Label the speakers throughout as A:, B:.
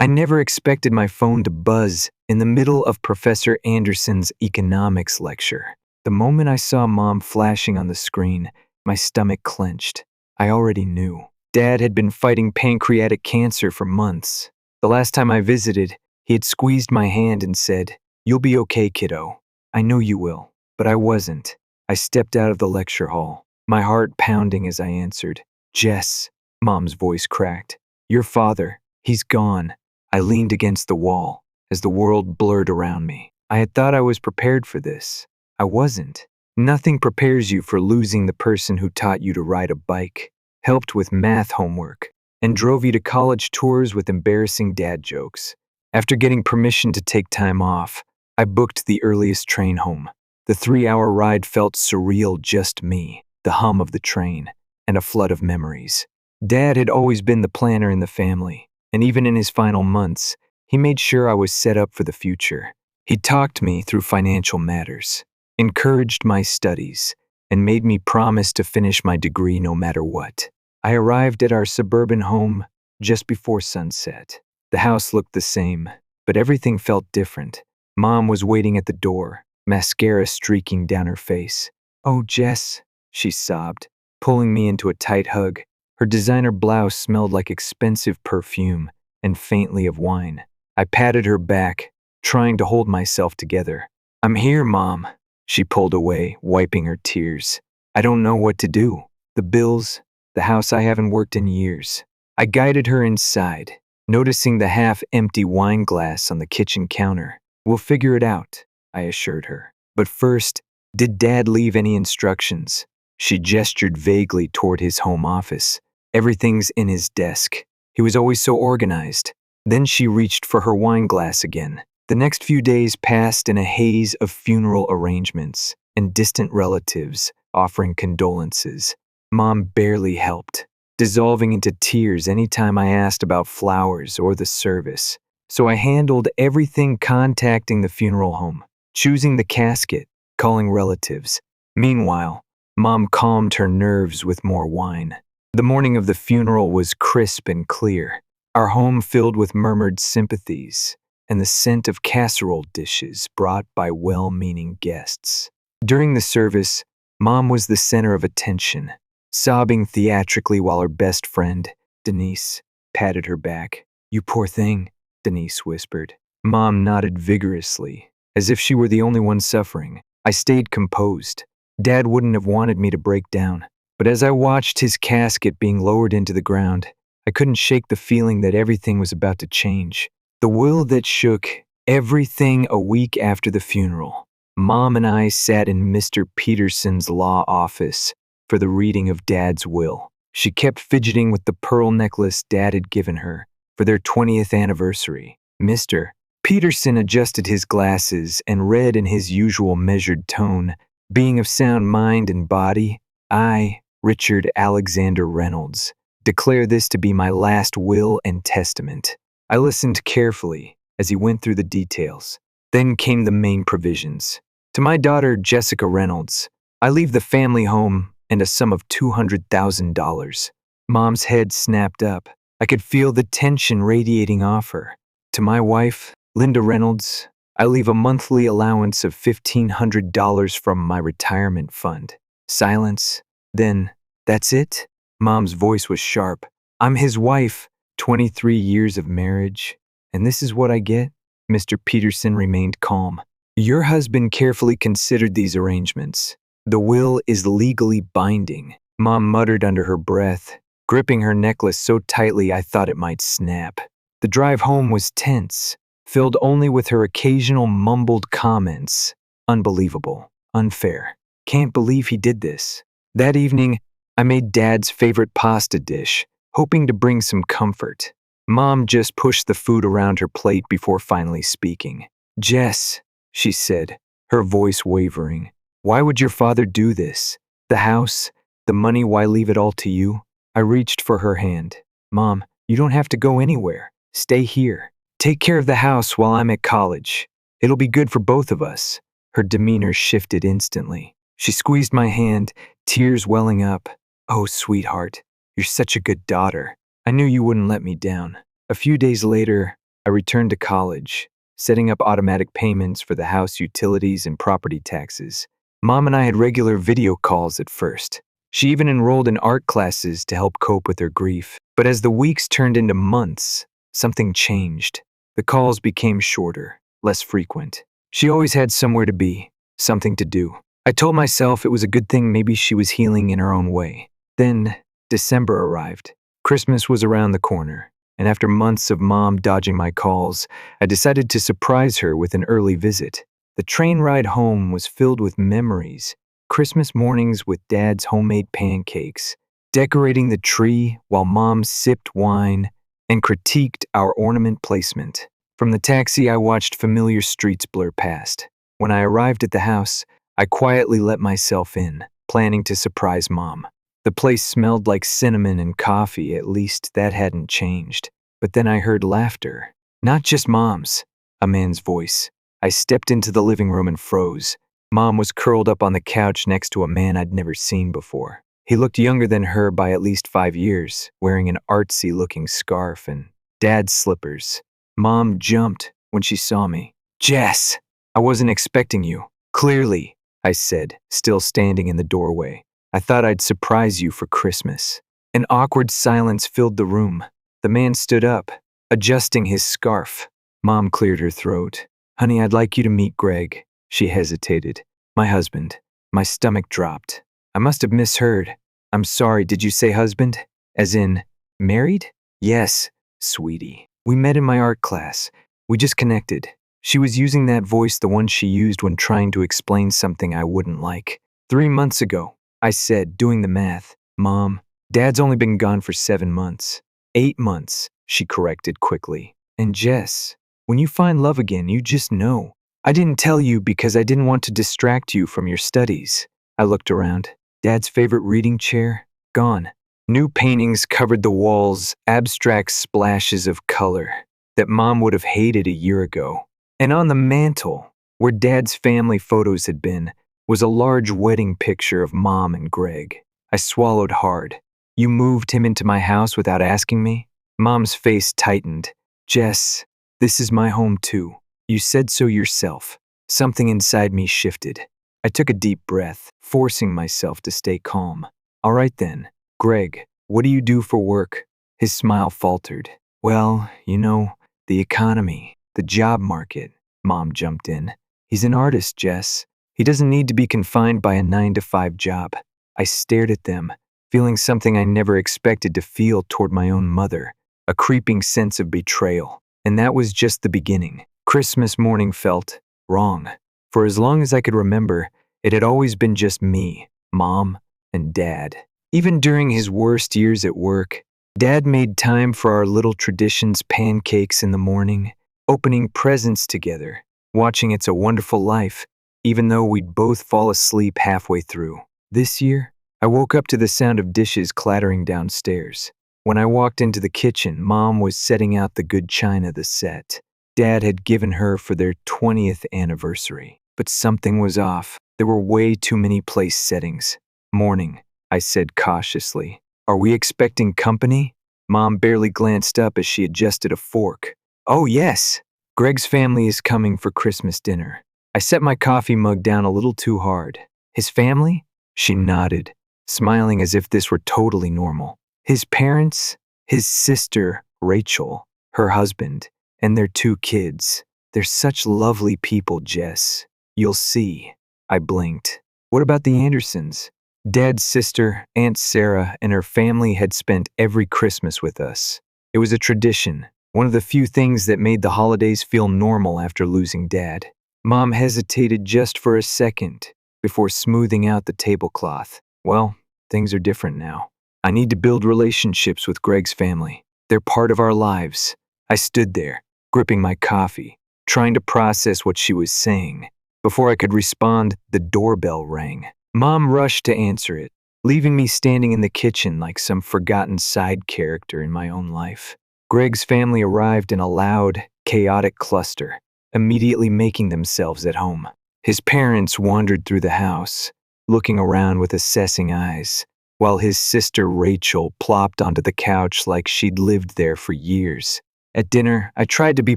A: I never expected my phone to buzz in the middle of Professor Anderson's economics lecture. The moment I saw Mom flashing on the screen, my stomach clenched. I already knew. Dad had been fighting pancreatic cancer for months. The last time I visited, he had squeezed my hand and said, "You'll be okay, kiddo. I know you will." But I wasn't. I stepped out of the lecture hall, my heart pounding as I answered, "Jess." Mom's voice cracked. "Your father, he's gone." I leaned against the wall as the world blurred around me. I had thought I was prepared for this. I wasn't. Nothing prepares you for losing the person who taught you to ride a bike, helped with math homework, and drove you to college tours with embarrassing dad jokes. After getting permission to take time off, I booked the earliest train home. The 3-hour ride felt surreal, just me, the hum of the train, and a flood of memories. Dad had always been the planner in the family, and even in his final months, he made sure I was set up for the future. He talked me through financial matters, encouraged my studies, and made me promise to finish my degree no matter what. I arrived at our suburban home just before sunset. The house looked the same, but everything felt different. Mom was waiting at the door, mascara streaking down her face. "Oh, Jess," she sobbed, pulling me into a tight hug. Her designer blouse smelled like expensive perfume and faintly of wine. I patted her back, trying to hold myself together. "I'm here, Mom." She pulled away, wiping her tears. "I don't know what to do. The bills, the house I haven't worked in years." I guided her inside, noticing the half-empty wine glass on the kitchen counter. "We'll figure it out," I assured her. "But first, did Dad leave any instructions?" She gestured vaguely toward his home office. "Everything's in his desk. He was always so organized." Then she reached for her wine glass again. The next few days passed in a haze of funeral arrangements and distant relatives offering condolences. Mom barely helped, dissolving into tears anytime I asked about flowers or the service. So I handled everything, contacting the funeral home, choosing the casket, calling relatives. Meanwhile, Mom calmed her nerves with more wine. The morning of the funeral was crisp and clear, our home filled with murmured sympathies and the scent of casserole dishes brought by well-meaning guests. During the service, Mom was the center of attention, sobbing theatrically while her best friend, Denise, patted her back. "You poor thing," Denise whispered. Mom nodded vigorously, as if she were the only one suffering. I stayed composed. Dad wouldn't have wanted me to break down. But as I watched his casket being lowered into the ground, I couldn't shake the feeling that everything was about to change. The will that shook everything. A week after the funeral, Mom and I sat in Mr. Peterson's law office for the reading of Dad's will. She kept fidgeting with the pearl necklace Dad had given her for their 20th anniversary. Mr. Peterson adjusted his glasses and read in his usual measured tone, "Being of sound mind and body, I, Richard Alexander Reynolds, declare this to be my last will and testament." I listened carefully as he went through the details. Then came the main provisions. "To my daughter, Jessica Reynolds, I leave the family home and a sum of $200,000. Mom's head snapped up. I could feel the tension radiating off her. "To my wife, Linda Reynolds, I leave a monthly allowance of $1,500 from my retirement fund." Silence. Then, "That's it?" Mom's voice was sharp. "I'm his wife, 23 years of marriage, and this is what I get?" Mr. Peterson remained calm. "Your husband carefully considered these arrangements. The will is legally binding." Mom muttered under her breath, gripping her necklace so tightly I thought it might snap. The drive home was tense, filled only with her occasional mumbled comments. "Unbelievable. Unfair. Can't believe he did this." That evening, I made Dad's favorite pasta dish, hoping to bring some comfort. Mom just pushed the food around her plate before finally speaking. "Jess," she said, her voice wavering, "why would your father do this? The house, the money, why leave it all to you?" I reached for her hand. "Mom, you don't have to go anywhere. Stay here. Take care of the house while I'm at college. It'll be good for both of us." Her demeanor shifted instantly. She squeezed my hand, tears welling up. "Oh, sweetheart, you're such a good daughter. I knew you wouldn't let me down." A few days later, I returned to college, setting up automatic payments for the house utilities and property taxes. Mom and I had regular video calls at first. She even enrolled in art classes to help cope with her grief. But as the weeks turned into months, something changed. The calls became shorter, less frequent. She always had somewhere to be, something to do. I told myself it was a good thing maybe she was healing in her own way. Then, December arrived. Christmas was around the corner, and after months of Mom dodging my calls, I decided to surprise her with an early visit. The train ride home was filled with memories. Christmas mornings with Dad's homemade pancakes, decorating the tree while Mom sipped wine and critiqued our ornament placement. From the taxi, I watched familiar streets blur past. When I arrived at the house, I quietly let myself in, planning to surprise Mom. The place smelled like cinnamon and coffee, at least that hadn't changed. But then I heard laughter. Not just Mom's, a man's voice. I stepped into the living room and froze. Mom was curled up on the couch next to a man I'd never seen before. He looked younger than her by at least 5 years, wearing an artsy-looking scarf and Dad's slippers. Mom jumped when she saw me. "Jess, I wasn't expecting you." "Clearly," I said, still standing in the doorway. "I thought I'd surprise you for Christmas." An awkward silence filled the room. The man stood up, adjusting his scarf. Mom cleared her throat. "Honey, I'd like you to meet Greg." She hesitated. "My husband." My stomach dropped. I must have misheard. "I'm sorry, did you say husband? As in, married?" "Yes, sweetie. We met in my art class. We just connected." She was using that voice, the one she used when trying to explain something I wouldn't like. 3 months ago, I said, doing the math. "Mom, Dad's only been gone for 7 months. 8 months, she corrected quickly. "And Jess, when you find love again, you just know." "I didn't tell you because I didn't want to distract you from your studies." I looked around. Dad's favorite reading chair? Gone. New paintings covered the walls, abstract splashes of color that Mom would have hated a year ago. And on the mantle, where Dad's family photos had been, was a large wedding picture of Mom and Greg. I swallowed hard. "You moved him into my house without asking me?" Mom's face tightened. "Jess, this is my home too. You said so yourself." Something inside me shifted. I took a deep breath, forcing myself to stay calm. "All right then. Greg, what do you do for work?" His smile faltered. "Well, the economy, the job market." Mom jumped in. "He's an artist, Jess. He doesn't need to be confined by a 9-to-5 job." I stared at them, feeling something I never expected to feel toward my own mother, a creeping sense of betrayal. And that was just the beginning. Christmas morning felt wrong. For as long as I could remember, it had always been just me, Mom, and Dad. Even during his worst years at work, Dad made time for our little traditions: pancakes in the morning, opening presents together, watching It's a Wonderful Life, even though we'd both fall asleep halfway through. This year, I woke up to the sound of dishes clattering downstairs. When I walked into the kitchen, Mom was setting out the good china, the set Dad had given her for their 20th anniversary. But something was off. There were way too many place settings. "Morning," I said cautiously. "Are we expecting company?" Mom barely glanced up as she adjusted a fork. "Oh yes, Greg's family is coming for Christmas dinner." I set my coffee mug down a little too hard. "His family?" She nodded, smiling as if this were totally normal. "His parents, his sister, Rachel, her husband, and their 2 kids. They're such lovely people, Jess. You'll see." I blinked. "What about the Andersons?" Dad's sister, Aunt Sarah, and her family had spent every Christmas with us. It was a tradition, one of the few things that made the holidays feel normal after losing Dad. Mom hesitated just for a second before smoothing out the tablecloth. "Well, things are different now. I need to build relationships with Greg's family. They're part of our lives." I stood there, gripping my coffee, trying to process what she was saying. Before I could respond, the doorbell rang. Mom rushed to answer it, leaving me standing in the kitchen like some forgotten side character in my own life. Greg's family arrived in a loud, chaotic cluster, immediately making themselves at home. His parents wandered through the house, looking around with assessing eyes, while his sister Rachel plopped onto the couch like she'd lived there for years. At dinner, I tried to be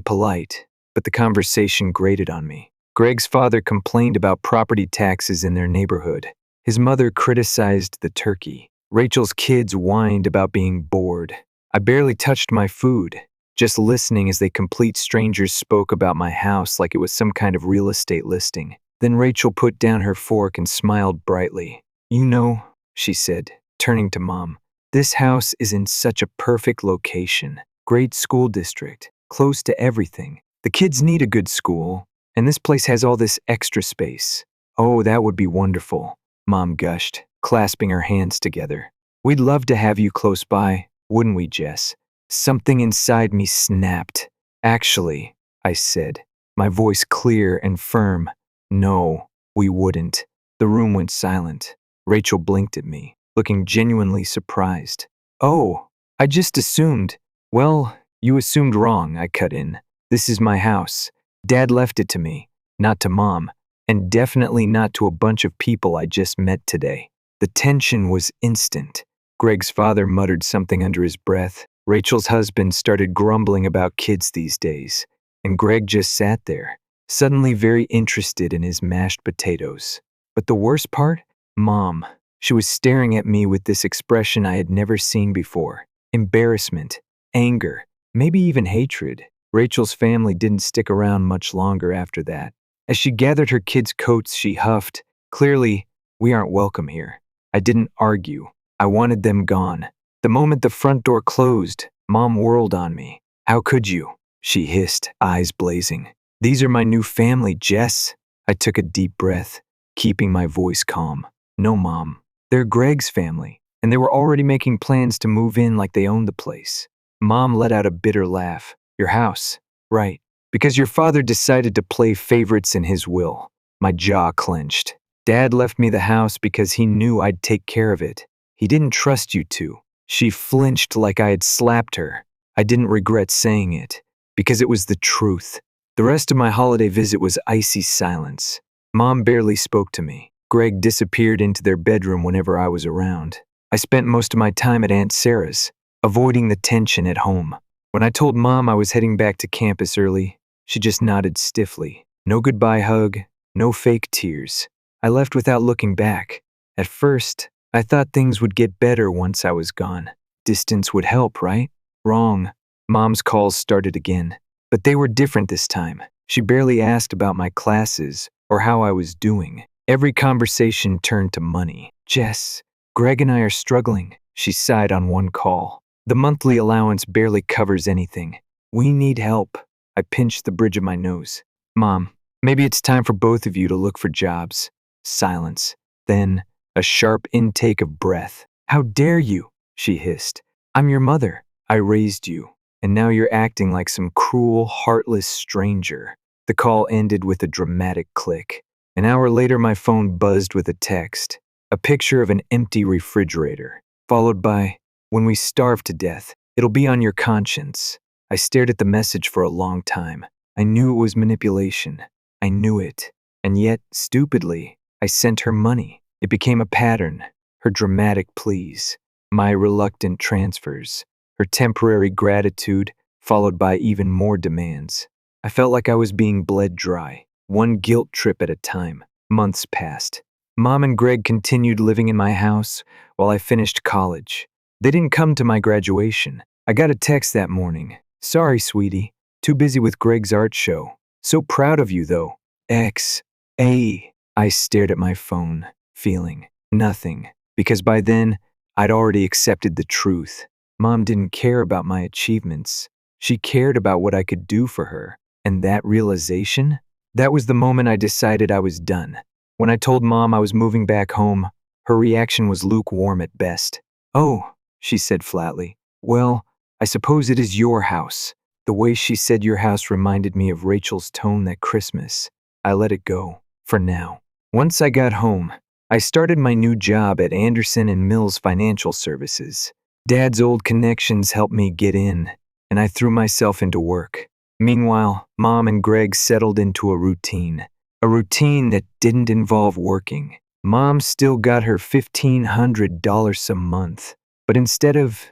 A: polite, but the conversation grated on me. Greg's father complained about property taxes in their neighborhood. His mother criticized the turkey. Rachel's kids whined about being bored. I barely touched my food, just listening as they complete strangers spoke about my house like it was some kind of real estate listing. Then Rachel put down her fork and smiled brightly. "You know," she said, turning to Mom, "this house is in such a perfect location. Great school district, close to everything. The kids need a good school, and this place has all this extra space." "Oh, that would be wonderful," Mom gushed, clasping her hands together. "We'd love to have you close by, wouldn't we, Jess?" Something inside me snapped. "Actually," I said, my voice clear and firm, "no, we wouldn't." The room went silent. Rachel blinked at me, looking genuinely surprised. "Oh, I just assumed." "Well, you assumed wrong," I cut in. "This is my house. Dad left it to me, not to Mom, and definitely not to a bunch of people I just met today." The tension was instant. Greg's father muttered something under his breath. Rachel's husband started grumbling about kids these days, and Greg just sat there, suddenly very interested in his mashed potatoes. But the worst part? Mom. She was staring at me with this expression I had never seen before. Embarrassment, anger, maybe even hatred. Rachel's family didn't stick around much longer after that. As she gathered her kids' coats, she huffed, "Clearly, we aren't welcome here." I didn't argue. I wanted them gone. The moment the front door closed, Mom whirled on me. "How could you?" she hissed, eyes blazing. "These are my new family, Jess." I took a deep breath, keeping my voice calm. "No, Mom. They're Greg's family, and they were already making plans to move in like they owned the place." Mom let out a bitter laugh. "Your house, right? Because your father decided to play favorites in his will." My jaw clenched. "Dad left me the house because he knew I'd take care of it. He didn't trust you to." She flinched like I had slapped her. I didn't regret saying it, because it was the truth. The rest of my holiday visit was icy silence. Mom barely spoke to me. Greg disappeared into their bedroom whenever I was around. I spent most of my time at Aunt Sarah's, avoiding the tension at home. When I told Mom I was heading back to campus early, she just nodded stiffly. No goodbye hug, no fake tears. I left without looking back. At first, I thought things would get better once I was gone. Distance would help, right? Wrong. Mom's calls started again. But they were different this time. She barely asked about my classes or how I was doing. Every conversation turned to money. "Jess, Greg and I are struggling," she sighed on one call. "The monthly allowance barely covers anything. We need help." I pinched the bridge of my nose. "Mom, maybe it's time for both of you to look for jobs." Silence. Then, a sharp intake of breath. "How dare you?" she hissed. "I'm your mother. I raised you. And now you're acting like some cruel, heartless stranger." The call ended with a dramatic click. An hour later, my phone buzzed with a text. A picture of an empty refrigerator, followed by, "When we starve to death, it'll be on your conscience." I stared at the message for a long time. I knew it was manipulation. I knew it. And yet, stupidly, I sent her money. It became a pattern. Her dramatic pleas, my reluctant transfers, her temporary gratitude, followed by even more demands. I felt like I was being bled dry, one guilt trip at a time. Months passed. Mom and Greg continued living in my house while I finished college. They didn't come to my graduation. I got a text that morning. "Sorry, sweetie. Too busy with Greg's art show. So proud of you, though. X.A." I stared at my phone, feeling nothing, because by then, I'd already accepted the truth. Mom didn't care about my achievements. She cared about what I could do for her. And that realization? That was the moment I decided I was done. When I told Mom I was moving back home, her reaction was lukewarm at best. "Oh," she said flatly. "Well, I suppose it is your house." The way she said your house reminded me of Rachel's tone that Christmas. I let it go, for now. Once I got home, I started my new job at Anderson and Mills Financial Services. Dad's old connections helped me get in, and I threw myself into work. Meanwhile, Mom and Greg settled into a routine that didn't involve working. Mom still got her $1,500 a month, but instead of,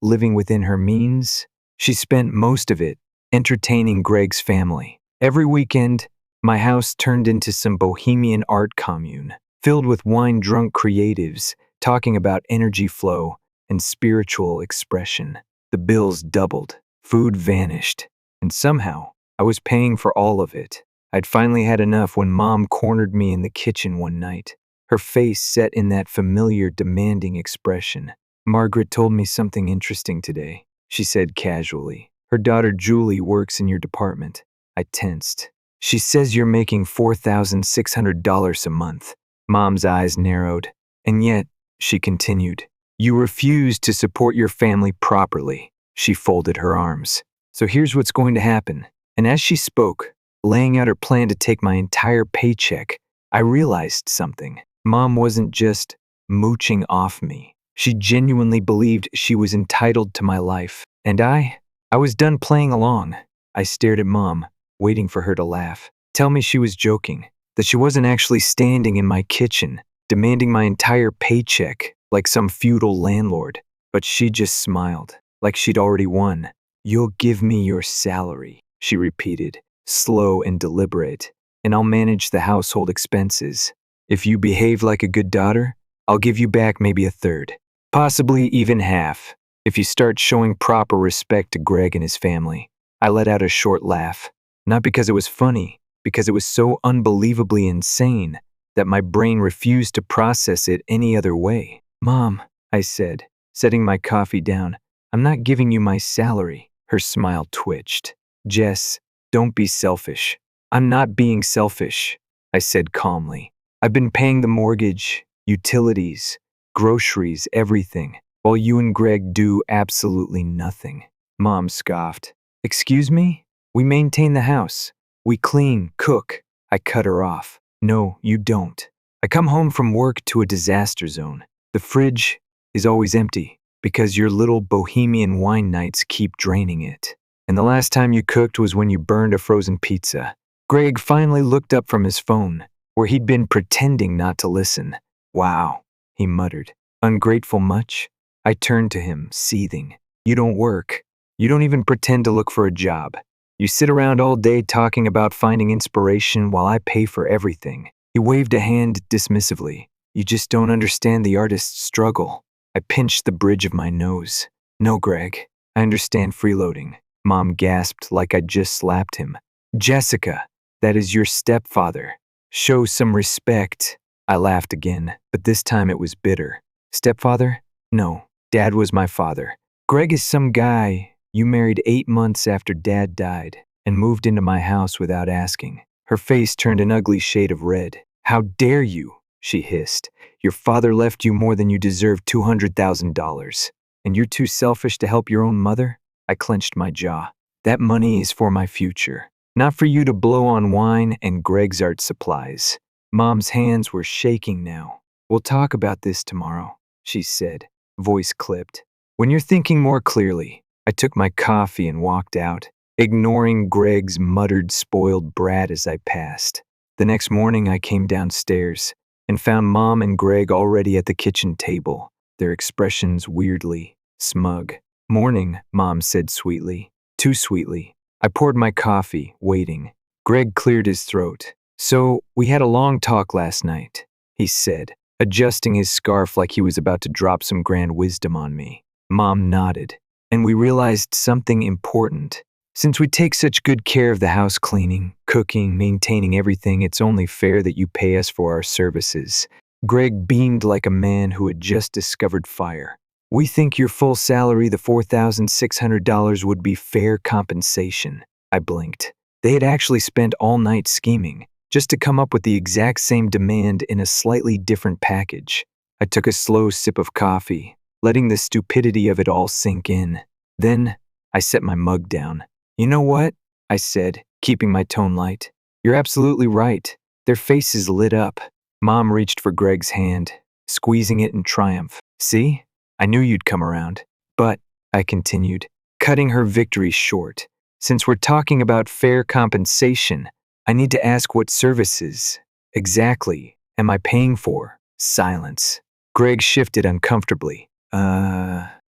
A: living within her means, She spent most of it entertaining Greg's family. Every weekend, my house turned into some bohemian art commune, filled with wine-drunk creatives talking about energy flow and spiritual expression. The bills doubled, food vanished, and somehow I was paying for all of it. I'd finally had enough when Mom cornered me in the kitchen one night, her face set in that familiar, demanding expression. "Margaret told me something interesting today," she said casually. "Her daughter Julie works in your department." I tensed. "She says you're making $4,600 a month." Mom's eyes narrowed. "And yet," she continued, "you refuse to support your family properly." She folded her arms. "So here's what's going to happen." And as she spoke, laying out her plan to take my entire paycheck, I realized something. Mom wasn't just mooching off me. She genuinely believed she was entitled to my life. And I was done playing along. I stared at Mom, waiting for her to laugh. Tell me she was joking, that she wasn't actually standing in my kitchen, demanding my entire paycheck like some feudal landlord. But she just smiled, like she'd already won. "You'll give me your salary," she repeated, slow and deliberate, "and I'll manage the household expenses. If you behave like a good daughter, I'll give you back maybe a third, possibly even half, if you start showing proper respect to Greg and his family." I let out a short laugh, not because it was funny, because it was so unbelievably insane that my brain refused to process it any other way. "Mom," I said, setting my coffee down, "I'm not giving you my salary." Her smile twitched. "Jess, don't be selfish." "I'm not being selfish," I said calmly. "I've been paying the mortgage, utilities, groceries, everything, while you and Greg do absolutely nothing." Mom scoffed. "Excuse me? We maintain the house. We clean, cook." I cut her off. "No, you don't. I come home from work to a disaster zone. The fridge is always empty because your little bohemian wine nights keep draining it. And the last time you cooked was when you burned a frozen pizza." Greg finally looked up from his phone, where he'd been pretending not to listen. "Wow," he muttered. "Ungrateful much?" I turned to him, seething. "You don't work. You don't even pretend to look for a job. You sit around all day talking about finding inspiration while I pay for everything." He waved a hand dismissively. "You just don't understand the artist's struggle." I pinched the bridge of my nose. "No, Greg, I understand freeloading." Mom gasped like I'd just slapped him. "Jessica, that is your stepfather. Show some respect." I laughed again, but this time it was bitter. "Stepfather? No, Dad was my father. Greg is some guy you married 8 months after Dad died and moved into my house without asking." Her face turned an ugly shade of red. "How dare you?" she hissed. "Your father left you more than you deserve, $200,000. And you're too selfish to help your own mother?" I clenched my jaw. "That money is for my future, not for you to blow on wine and Greg's art supplies." Mom's hands were shaking now. "We'll talk about this tomorrow," she said, voice clipped. "When you're thinking more clearly." I took my coffee and walked out, ignoring Greg's muttered spoiled brat as I passed. The next morning I came downstairs and found Mom and Greg already at the kitchen table, their expressions weirdly smug. "Morning," Mom said sweetly. Too sweetly. I poured my coffee, waiting. Greg cleared his throat. "So, we had a long talk last night," he said, adjusting his scarf like he was about to drop some grand wisdom on me. Mom nodded. "And we realized something important. Since we take such good care of the house cleaning, cooking, maintaining everything, it's only fair that you pay us for our services." Greg beamed like a man who had just discovered fire. "We think your full salary, the $4,600, would be fair compensation." I blinked. They had actually spent all night scheming, just to come up with the exact same demand in a slightly different package. I took a slow sip of coffee, letting the stupidity of it all sink in. Then, I set my mug down. "You know what?" I said, keeping my tone light. "You're absolutely right." Their faces lit up. Mom reached for Greg's hand, squeezing it in triumph. "See? I knew you'd come around." "But," I continued, cutting her victory short, "since we're talking about fair compensation, I need to ask what services exactly am I paying for?" Silence. Greg shifted uncomfortably.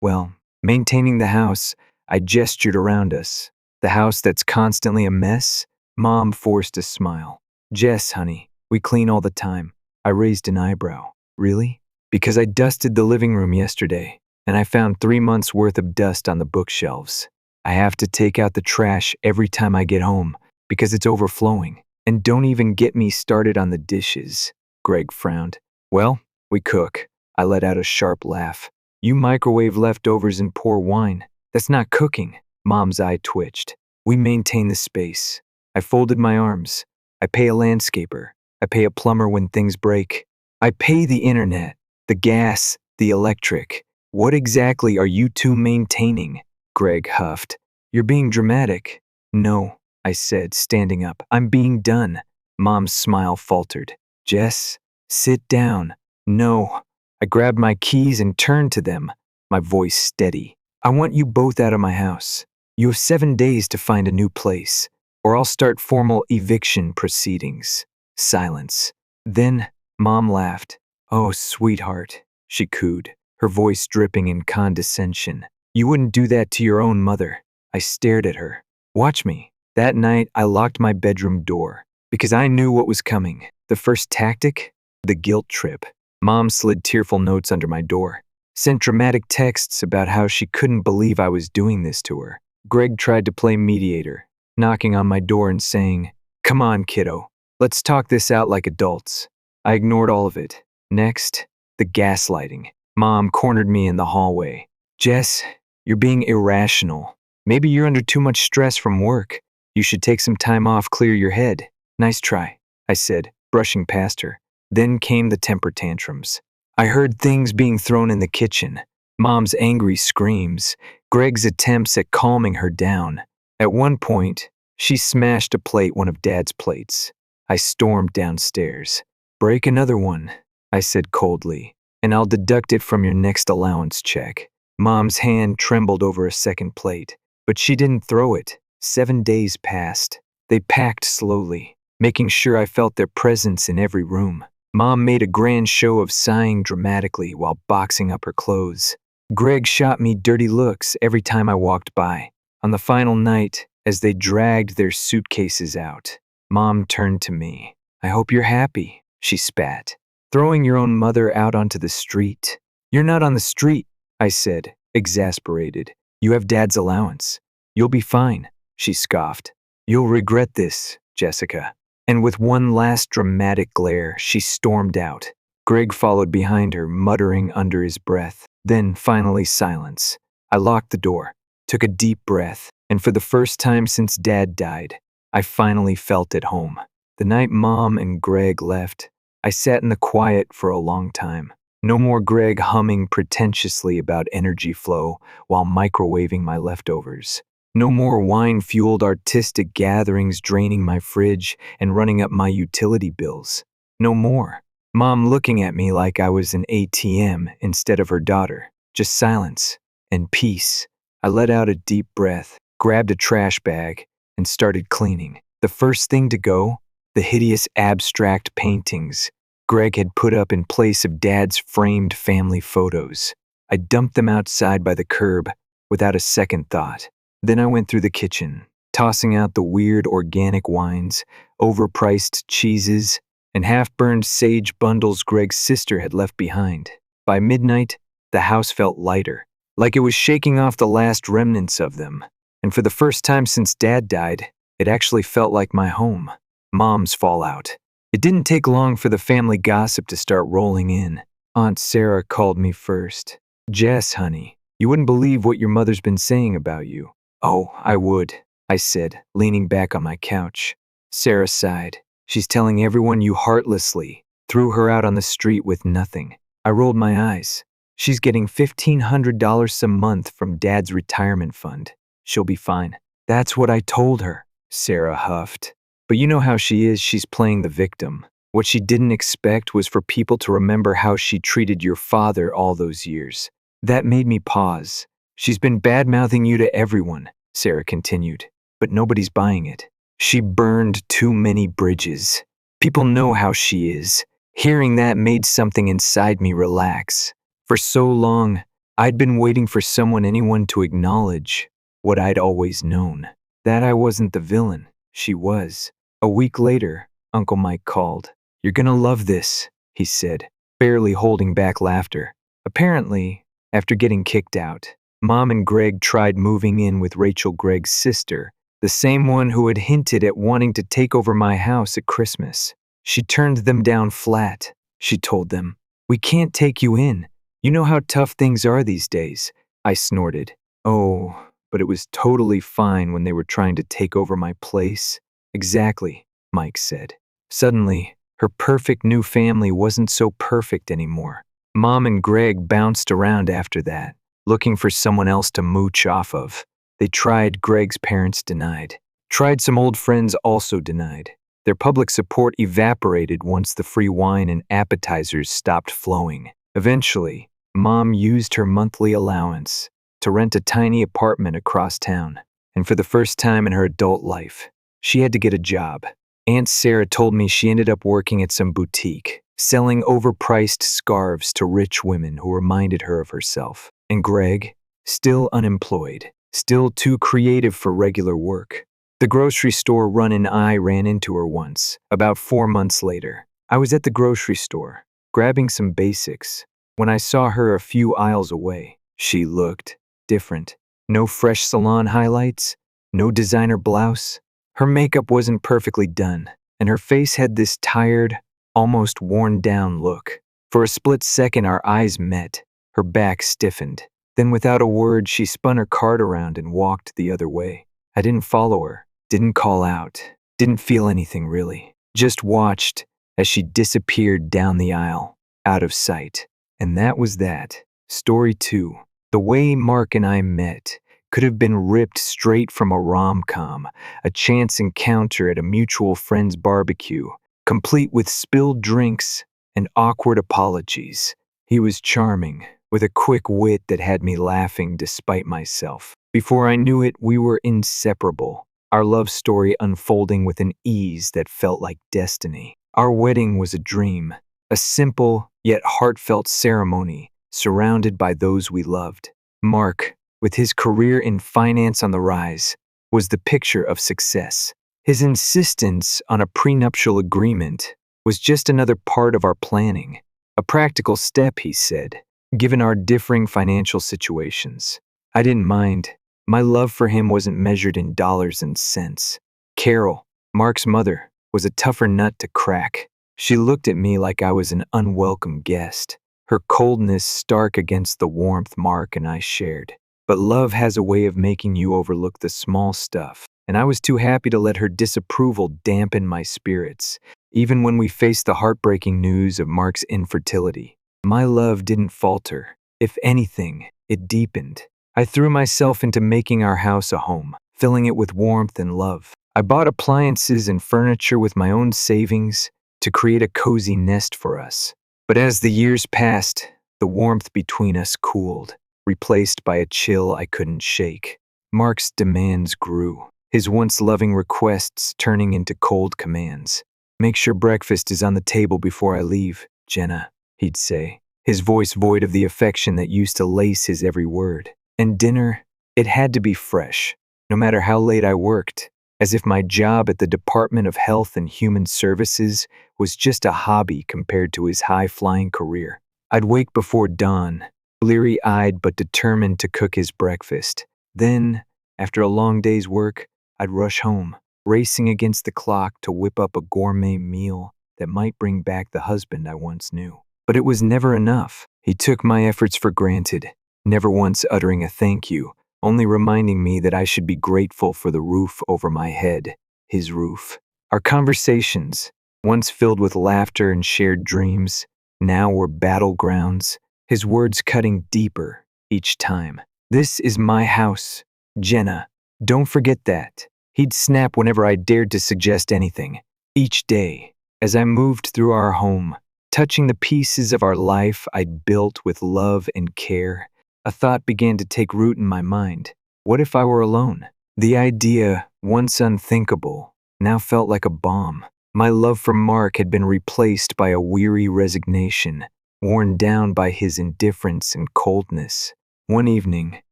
A: Well, maintaining the house, I gestured around us. The house that's constantly a mess? Mom forced a smile. Jess, honey, we clean all the time. I raised an eyebrow. Really? Because I dusted the living room yesterday, and I found 3 months' worth of dust on the bookshelves. I have to take out the trash every time I get home because it's overflowing. And don't even get me started on the dishes. Greg frowned. Well, we cook. I let out a sharp laugh. You microwave leftovers and pour wine. That's not cooking. Mom's eye twitched. We maintain the space. I folded my arms. I pay a landscaper. I pay a plumber when things break. I pay the internet, the gas, the electric. What exactly are you two maintaining? Greg huffed. You're being dramatic. No, I said, standing up. I'm being done. Mom's smile faltered. Jess, sit down. No. I grabbed my keys and turned to them, my voice steady. I want you both out of my house. You have 7 days to find a new place, or I'll start formal eviction proceedings. Silence. Then, Mom laughed. Oh, sweetheart, she cooed, her voice dripping in condescension. You wouldn't do that to your own mother. I stared at her. Watch me. That night, I locked my bedroom door because I knew what was coming. The first tactic? The guilt trip. Mom slid tearful notes under my door, sent dramatic texts about how she couldn't believe I was doing this to her. Greg tried to play mediator, knocking on my door and saying, Come on, kiddo. Let's talk this out like adults. I ignored all of it. Next, the gaslighting. Mom cornered me in the hallway. Jess, you're being irrational. Maybe you're under too much stress from work. You should take some time off, clear your head. Nice try, I said, brushing past her. Then came the temper tantrums. I heard things being thrown in the kitchen. Mom's angry screams, Greg's attempts at calming her down. At one point, she smashed a plate, one of Dad's plates. I stormed downstairs. Break another one, I said coldly, and I'll deduct it from your next allowance check. Mom's hand trembled over a second plate, but she didn't throw it. 7 days passed. They packed slowly, making sure I felt their presence in every room. Mom made a grand show of sighing dramatically while boxing up her clothes. Greg shot me dirty looks every time I walked by. On the final night, as they dragged their suitcases out, Mom turned to me. I hope you're happy, she spat. Throwing your own mother out onto the street. You're not on the street, I said, exasperated. You have Dad's allowance. You'll be fine, she scoffed. You'll regret this, Jessica. And with one last dramatic glare, she stormed out. Greg followed behind her, muttering under his breath. Then, finally, silence. I locked the door, took a deep breath, and for the first time since Dad died, I finally felt at home. The night Mom and Greg left, I sat in the quiet for a long time. No more Greg humming pretentiously about energy flow while microwaving my leftovers. No more wine-fueled artistic gatherings draining my fridge and running up my utility bills. No more. Mom looking at me like I was an ATM instead of her daughter. Just silence and peace. I let out a deep breath, grabbed a trash bag, and started cleaning. The first thing to go, the hideous abstract paintings Greg had put up in place of Dad's framed family photos. I dumped them outside by the curb without a second thought. Then I went through the kitchen, tossing out the weird organic wines, overpriced cheeses, and half-burned sage bundles Greg's sister had left behind. By midnight, the house felt lighter, like it was shaking off the last remnants of them. And for the first time since Dad died, it actually felt like my home. Mom's fallout. It didn't take long for the family gossip to start rolling in. Aunt Sarah called me first. Jess, honey, you wouldn't believe what your mother's been saying about you. Oh, I would, I said, leaning back on my couch. Sarah sighed. She's telling everyone you heartlessly threw her out on the street with nothing. I rolled my eyes. She's getting $1,500 a month from Dad's retirement fund. She'll be fine. That's what I told her, Sarah huffed. But you know how she is, she's playing the victim. What she didn't expect was for people to remember how she treated your father all those years. That made me pause. She's been bad-mouthing you to everyone, Sarah continued, but nobody's buying it. She burned too many bridges. People know how she is. Hearing that made something inside me relax. For so long, I'd been waiting for anyone to acknowledge what I'd always known. That I wasn't the villain. She was. A week later, Uncle Mike called. "You're gonna love this," he said, barely holding back laughter. Apparently, after getting kicked out, Mom and Greg tried moving in with Rachel, Greg's sister, the same one who had hinted at wanting to take over my house at Christmas. She turned them down flat. She told them, "We can't take you in. You know how tough things are these days." I snorted. "Oh, but it was totally fine when they were trying to take over my place." "Exactly," Mike said. Suddenly, her perfect new family wasn't so perfect anymore. Mom and Greg bounced around after that, looking for someone else to mooch off of. They tried, Greg's parents denied. Tried, some old friends also denied. Their public support evaporated once the free wine and appetizers stopped flowing. Eventually, Mom used her monthly allowance to rent a tiny apartment across town. And for the first time in her adult life, she had to get a job. Aunt Sarah told me she ended up working at some boutique, selling overpriced scarves to rich women who reminded her of herself. And Greg, still unemployed, still too creative for regular work. The grocery store run and I ran into her once, about 4 months later. I was at the grocery store, grabbing some basics, when I saw her a few aisles away. She looked different. No fresh salon highlights, no designer blouse. Her makeup wasn't perfectly done, and her face had this tired, almost worn-down look. For a split second, our eyes met. Her back stiffened. Then without a word, she spun her cart around and walked the other way. I didn't follow her, didn't call out, didn't feel anything really. Just watched as she disappeared down the aisle, out of sight. And that was that. Story 2. The way Mark and I met could have been ripped straight from a rom-com, a chance encounter at a mutual friend's barbecue, complete with spilled drinks and awkward apologies. He was charming, with a quick wit that had me laughing despite myself. Before I knew it, we were inseparable, our love story unfolding with an ease that felt like destiny. Our wedding was a dream, a simple yet heartfelt ceremony surrounded by those we loved. Mark, with his career in finance on the rise, was the picture of success. His insistence on a prenuptial agreement was just another part of our planning, a practical step, he said, given our differing financial situations. I didn't mind. My love for him wasn't measured in dollars and cents. Carol, Mark's mother, was a tougher nut to crack. She looked at me like I was an unwelcome guest, her coldness stark against the warmth Mark and I shared. But love has a way of making you overlook the small stuff, and I was too happy to let her disapproval dampen my spirits. Even when we faced the heartbreaking news of Mark's infertility, my love didn't falter. If anything, it deepened. I threw myself into making our house a home, filling it with warmth and love. I bought appliances and furniture with my own savings to create a cozy nest for us. But as the years passed, the warmth between us cooled, replaced by a chill I couldn't shake. Mark's demands grew, his once loving requests turning into cold commands. "Make sure breakfast is on the table before I leave, Jenna," he'd say, his voice void of the affection that used to lace his every word. And dinner, it had to be fresh, no matter how late I worked, as if my job at the Department of Health and Human Services was just a hobby compared to his high-flying career. I'd wake before dawn, bleary-eyed but determined to cook his breakfast. Then, after a long day's work, I'd rush home, racing against the clock to whip up a gourmet meal that might bring back the husband I once knew. But it was never enough. He took my efforts for granted, never once uttering a thank you, only reminding me that I should be grateful for the roof over my head, his roof. Our conversations, once filled with laughter and shared dreams, now were battlegrounds, his words cutting deeper each time. "This is my house, Jenna. Don't forget that." He'd snap whenever I dared to suggest anything. Each day, as I moved through our home, touching the pieces of our life I'd built with love and care, a thought began to take root in my mind. What if I were alone? The idea, once unthinkable, now felt like a bomb. My love for Mark had been replaced by a weary resignation, worn down by his indifference and coldness. One evening,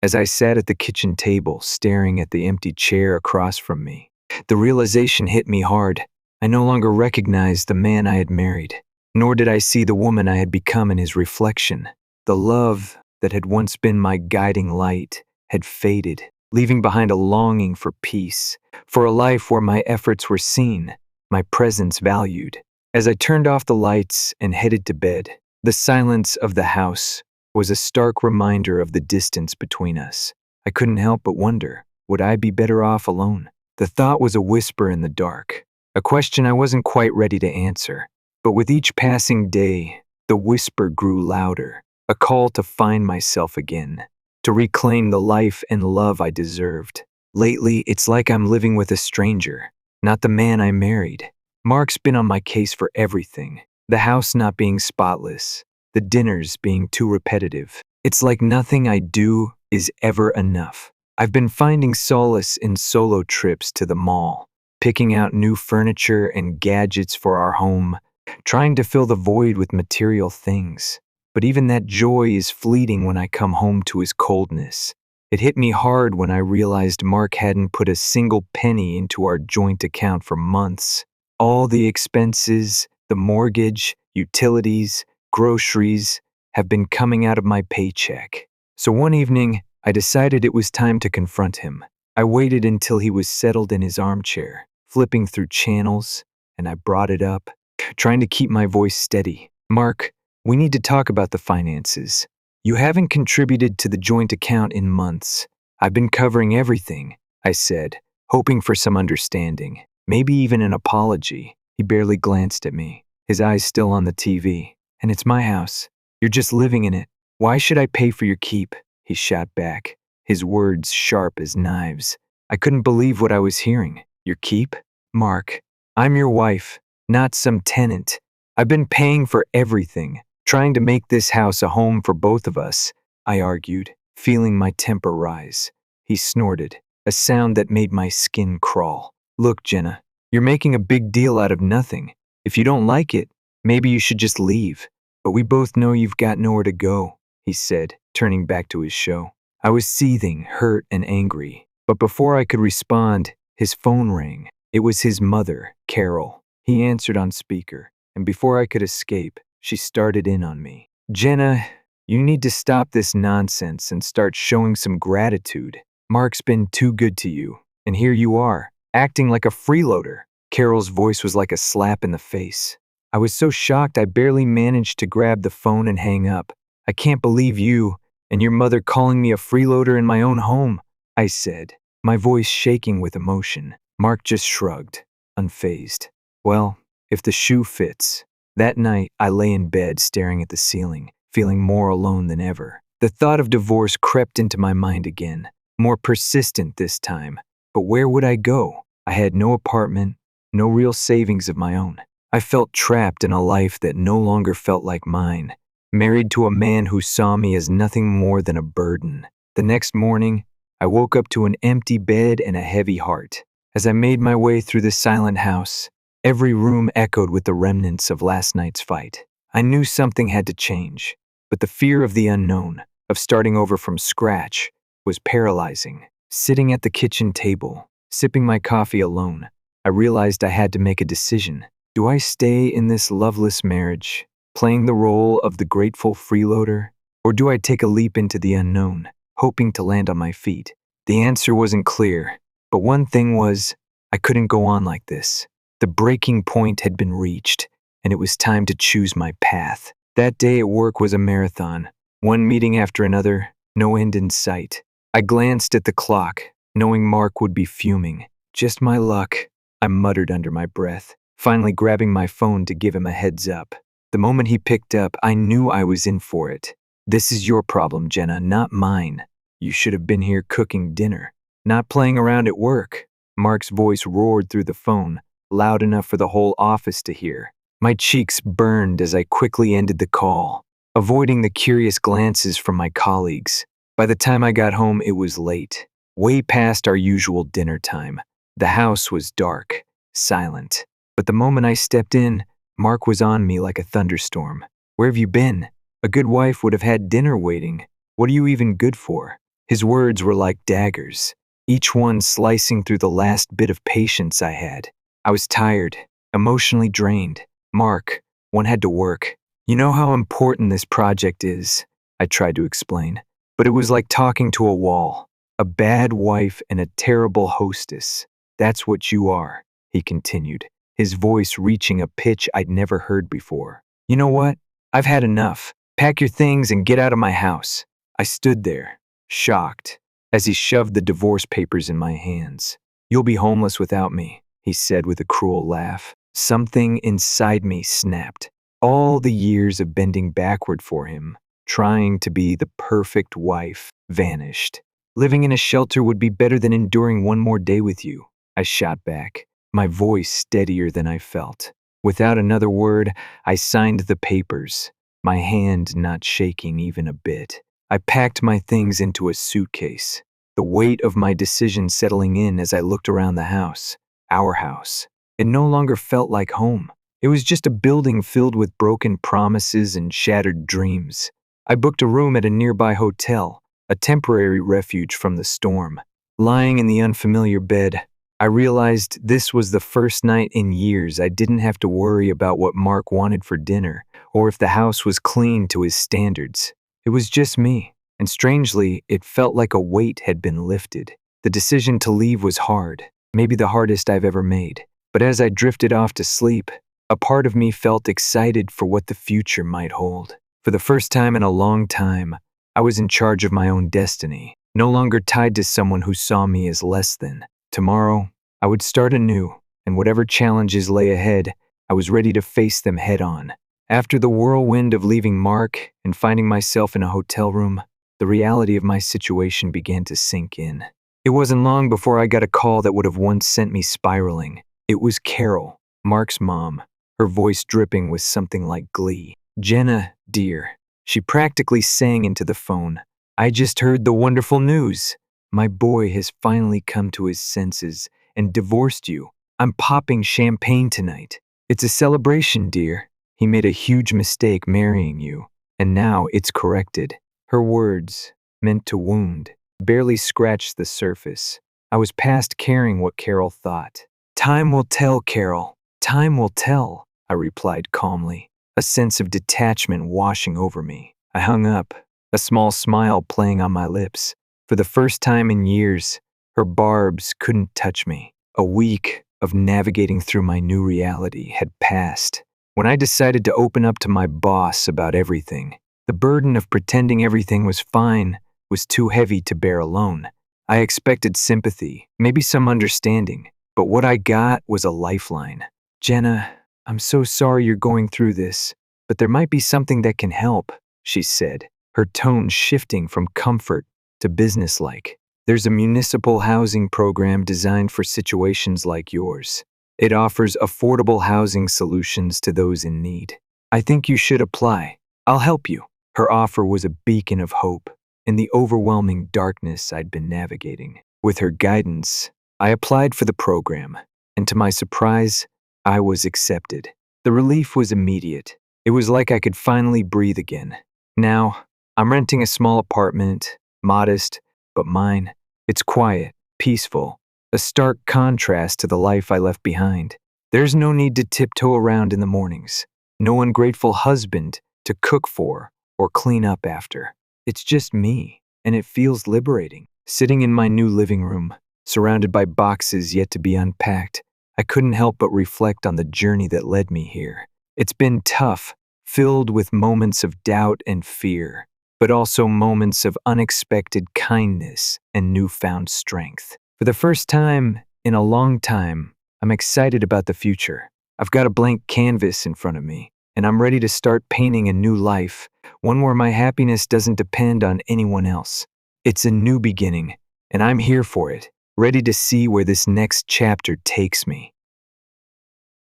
A: as I sat at the kitchen table staring at the empty chair across from me. The realization hit me hard. I no longer recognized the man I had married, nor did I see the woman I had become in his reflection. The love that had once been my guiding light had faded, leaving behind a longing for peace, for a life where my efforts were seen, my presence valued. As I turned off the lights and headed to bed, the silence of the house was a stark reminder of the distance between us. I couldn't help but wonder, would I be better off alone? The thought was a whisper in the dark, a question I wasn't quite ready to answer. But with each passing day, the whisper grew louder, a call to find myself again, to reclaim the life and love I deserved. Lately, it's like I'm living with a stranger, not the man I married. Mark's been on my case for everything. The house not being spotless, the dinners being too repetitive. It's like nothing I do is ever enough. I've been finding solace in solo trips to the mall, picking out new furniture and gadgets for our home, trying to fill the void with material things. But even that joy is fleeting when I come home to his coldness. It hit me hard when I realized Mark hadn't put a single penny into our joint account for months. All the expenses, the mortgage, utilities, groceries, have been coming out of my paycheck. So one evening, I decided it was time to confront him. I waited until he was settled in his armchair, flipping through channels, and I brought it up, trying to keep my voice steady. Mark, we need to talk about the finances. You haven't contributed to the joint account in months. I've been covering everything, I said, hoping for some understanding, maybe even an apology. He barely glanced at me, his eyes still on the TV. And it's my house. You're just living in it. Why should I pay for your keep? He shot back, his words sharp as knives. I couldn't believe what I was hearing. Your keep? Mark, I'm your wife, not some tenant. I've been paying for everything, trying to make this house a home for both of us, I argued, feeling my temper rise. He snorted, a sound that made my skin crawl. Look, Jenna, you're making a big deal out of nothing. If you don't like it, maybe you should just leave. But we both know you've got nowhere to go, he said, turning back to his show. I was seething, hurt and angry. But before I could respond, his phone rang. It was his mother, Carol. He answered on speaker, and before I could escape, she started in on me. Jenna, you need to stop this nonsense and start showing some gratitude. Mark's been too good to you, and here you are, acting like a freeloader. Carol's voice was like a slap in the face. I was so shocked I barely managed to grab the phone and hang up. I can't believe you and your mother calling me a freeloader in my own home, I said, my voice shaking with emotion. Mark just shrugged, unfazed. Well, if the shoe fits. That night, I lay in bed staring at the ceiling, feeling more alone than ever. The thought of divorce crept into my mind again, more persistent this time. But where would I go? I had no apartment, no real savings of my own. I felt trapped in a life that no longer felt like mine, married to a man who saw me as nothing more than a burden. The next morning, I woke up to an empty bed and a heavy heart. As I made my way through the silent house, every room echoed with the remnants of last night's fight. I knew something had to change, but the fear of the unknown, of starting over from scratch, was paralyzing. Sitting at the kitchen table, sipping my coffee alone, I realized I had to make a decision. Do I stay in this loveless marriage, playing the role of the grateful freeloader, or do I take a leap into the unknown, hoping to land on my feet? The answer wasn't clear, but one thing was, I couldn't go on like this. The breaking point had been reached, and it was time to choose my path. That day at work was a marathon, one meeting after another, no end in sight. I glanced at the clock, knowing Mark would be fuming. Just my luck, I muttered under my breath, finally grabbing my phone to give him a heads up. The moment he picked up, I knew I was in for it. This is your problem, Jenna, not mine. You should have been here cooking dinner, not playing around at work. Mark's voice roared through the phone, loud enough for the whole office to hear. My cheeks burned as I quickly ended the call, avoiding the curious glances from my colleagues. By the time I got home, it was late, way past our usual dinner time. The house was dark, silent. But the moment I stepped in, Mark was on me like a thunderstorm. Where have you been? A good wife would have had dinner waiting. What are you even good for? His words were like daggers, each one slicing through the last bit of patience I had. I was tired, emotionally drained. Mark, one had to work. You know how important this project is, I tried to explain, but it was like talking to a wall. A bad wife and a terrible hostess. That's what you are, he continued, his voice reaching a pitch I'd never heard before. You know what? I've had enough. Pack your things and get out of my house. I stood there, shocked, as he shoved the divorce papers in my hands. You'll be homeless without me, he said with a cruel laugh. Something inside me snapped. All the years of bending backward for him, trying to be the perfect wife, vanished. Living in a shelter would be better than enduring one more day with you, I shot back, my voice steadier than I felt. Without another word, I signed the papers, my hand not shaking even a bit. I packed my things into a suitcase, the weight of my decision settling in as I looked around the house, our house. It no longer felt like home. It was just a building filled with broken promises and shattered dreams. I booked a room at a nearby hotel, a temporary refuge from the storm. Lying in the unfamiliar bed, I realized this was the first night in years I didn't have to worry about what Mark wanted for dinner or if the house was clean to his standards. It was just me, and strangely, it felt like a weight had been lifted. The decision to leave was hard, maybe the hardest I've ever made. But as I drifted off to sleep, a part of me felt excited for what the future might hold. For the first time in a long time, I was in charge of my own destiny, no longer tied to someone who saw me as less than. Tomorrow, I would start anew, and whatever challenges lay ahead, I was ready to face them head on. After the whirlwind of leaving Mark and finding myself in a hotel room, the reality of my situation began to sink in. It wasn't long before I got a call that would have once sent me spiraling. It was Carol, Mark's mom, her voice dripping with something like glee. Jenna, dear, she practically sang into the phone. I just heard the wonderful news. My boy has finally come to his senses and divorced you. I'm popping champagne tonight. It's a celebration, dear. He made a huge mistake marrying you, and now it's corrected. Her words, meant to wound, barely scratched the surface. I was past caring what Carol thought. Time will tell, Carol. Time will tell, I replied calmly, a sense of detachment washing over me. I hung up, a small smile playing on my lips. For the first time in years, her barbs couldn't touch me. A week of navigating through my new reality had passed. When I decided to open up to my boss about everything, the burden of pretending everything was fine was too heavy to bear alone. I expected sympathy, maybe some understanding, but what I got was a lifeline. Jenna, I'm so sorry you're going through this, but there might be something that can help, she said, her tone shifting from comfort to businesslike. There's a municipal housing program designed for situations like yours. It offers affordable housing solutions to those in need. I think you should apply. I'll help you. Her offer was a beacon of hope in the overwhelming darkness I'd been navigating. With her guidance, I applied for the program, and to my surprise, I was accepted. The relief was immediate. It was like I could finally breathe again. Now, I'm renting a small apartment, modest, but mine. It's quiet, peaceful, a stark contrast to the life I left behind. There's no need to tiptoe around in the mornings, no ungrateful husband to cook for or clean up after. It's just me, and it feels liberating. Sitting in my new living room, surrounded by boxes yet to be unpacked, I couldn't help but reflect on the journey that led me here. It's been tough, filled with moments of doubt and fear, but also moments of unexpected kindness and newfound strength. For the first time in a long time, I'm excited about the future. I've got a blank canvas in front of me, and I'm ready to start painting a new life, one where my happiness doesn't depend on anyone else. It's a new beginning, and I'm here for it, ready to see where this next chapter takes me.